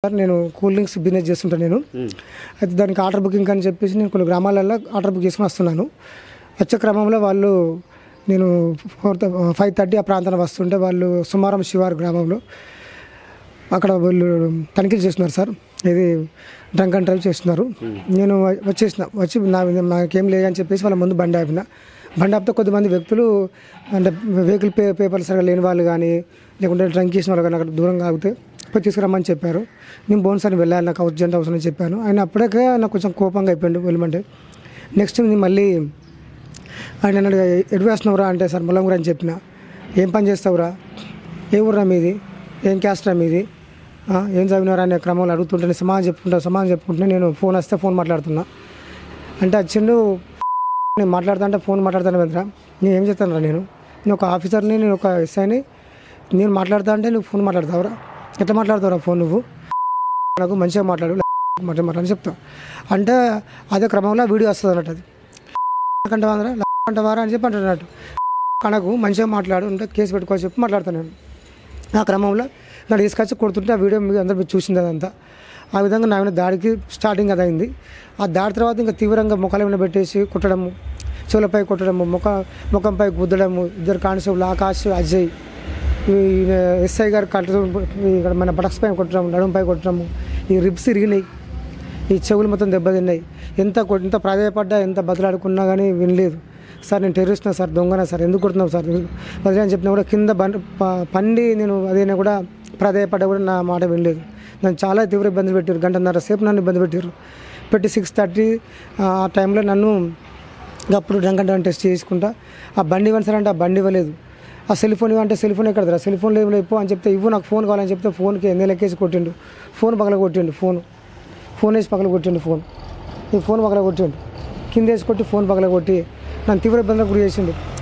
Sir నేను cool drinks business చేస్తుంటాను నేను. అయితే దానికి ఆర్డర్ బుకింగ్ అని చెప్పేసి నేను కొన్ని గ్రామాలలో ఆర్డర్ బుక్ చేసుకుని వస్తున్నాను. వచ్చే క్రమంలో వాళ్ళు నేను 5:30 ఆ ప్రాంతానికి వస్తుంటే వాళ్ళు సుమారం శివారు గ్రామంలో అక్కడ వాళ్ళు తనిఖీలు చేస్తున్నారు సార్. ఇది డ్రంక్ అండ్ డ్రైవ్ చేస్తున్నారు. నేను వచ్చి నాకేం లేదని చెప్పేసి వాళ్ళ ముందు బండి ఆపిన. బండి ఆపితే కొద్దిమంది వ్యక్తులు అంటే వెహికల్ పేపర్లు సరిగా లేని వాళ్ళు కానీ లేకుంటే డ్రంక్ చేసిన వాళ్ళు కానీ అక్కడ దూరంగా ఆగితే పోయి తీసుకురమ్మని చెప్పారు. నేను బోన్సారి వెళ్ళాలి, నాకు అర్జెంట్ అవసరం అని చెప్పాను. ఆయన అప్పటికే నాకు కొంచెం కోపంగా అయిపోయింది వెళ్ళమంటే. నెక్స్ట్ నేను మళ్ళీ ఆయన అన్నాడు, ఎటు వేస్తున్నావురా అంటే సార్ ముల్లంగురా అని చెప్పిన. ఏం పని చేస్తావురా, ఏ ఊర్రా మీది, ఏం క్యాస్ట్రా మీది, ఏం చదివినారా అనే క్రమంలో అడుగుతుంటే సమాధానం చెప్పుకుంటే నేను ఫోన్ వస్తే ఫోన్ మాట్లాడుతున్నా అంటే వచ్చిండు. నేను మాట్లాడుతుంటే ఫోన్ మాట్లాడుతాను వెంటరా నేను ఏం చేస్తాను నేను ఒక ఆఫీసర్ని, నేను ఒక ఎస్ఐని, నేను మాట్లాడుతా అంటే నువ్వు ఫోన్ మాట్లాడతావురా, ఎట్లా మాట్లాడతావురా ఫోన్ నువ్వు, నాకు మంచిగా మాట్లాడని చెప్తావు అంటే అదే క్రమంలో వీడియో వస్తుంది అన్నట్టు. అది అంటవారా అని చెప్పి అంటున్నట్టు కనకు మంచిగా మాట్లాడు అంటే కేసు పెట్టుకోవాలని చెప్పి మాట్లాడతాను నేను. ఆ క్రమంలో నన్ను తీసుకొచ్చి కొడుతుంటే ఆ వీడియో మీకు అందరూ చూసింది అదంతా. ఆ విధంగా నా మీద దాడికి స్టార్టింగ్ అది అయింది. ఆ దాడి తర్వాత ఇంకా తీవ్రంగా ముఖాల మీద పెట్టేసి కొట్టడము, చెవులపై కొట్టడము, ముఖంపై గుద్దడము, ఇద్దరు కానిస్టేబుల్ ఆకాష్, అజయ్, ఎస్ఐ గారు ఇక్కడ మన బటక్స్ పైన కొట్టడం, నడుంపై కొట్టడము, ఈ రిబ్స్ ఇరిగినాయి, ఈ చెవులు మొత్తం దెబ్బతిన్నాయి. ఎంత ప్రాధాయపడ్డా ఎంత బతలాడుకున్నా కానీ వినలేదు. సార్ నేను టెర్రరిస్ట్నా సార్, దొంగనా సార్, ఎందుకు కొడుతున్నావు సార్ బదిలీ అని చెప్పినా కూడా కింద పండి నేను అదైనా కూడా ప్రాధాయపడ్డా కూడా నా మాట వినలేదు. నన్ను చాలా తీవ్ర ఇబ్బంది పెట్టారు. గంటన్నర సేపు నన్ను ఇబ్బంది పెట్టి 6:30 ఆ టైంలో నన్ను అప్పుడు డ్రంక్ అండ్ డ్రైవ్ టెస్ట్ చేసుకుంటా ఆ బండి ఇవ్వండి సార్ అంటే ఆ బండి ఇవ్వలేదు. ఆ సెల్ ఫోన్ ఇవ్వంటే సెల్ ఫోన్ ఎక్కడ సెల్ ఫోన్ లేవు అని చెప్తే ఇవ్వు నాకు ఫోన్ కావాలని చెప్తే ఫోన్కి ఎన్నెలకేసి కొట్టిండు. ఫోన్ పగలగొట్టిండు. ఫోన్ వేసి పగలగొట్టిండు. ఈ ఫోన్ పగలగొట్టిండు. కింద వేసి కొట్టి ఫోన్ పగలగొట్టి నన్ను తీవ్ర ఇబ్బందులకు గురి చేసిండు.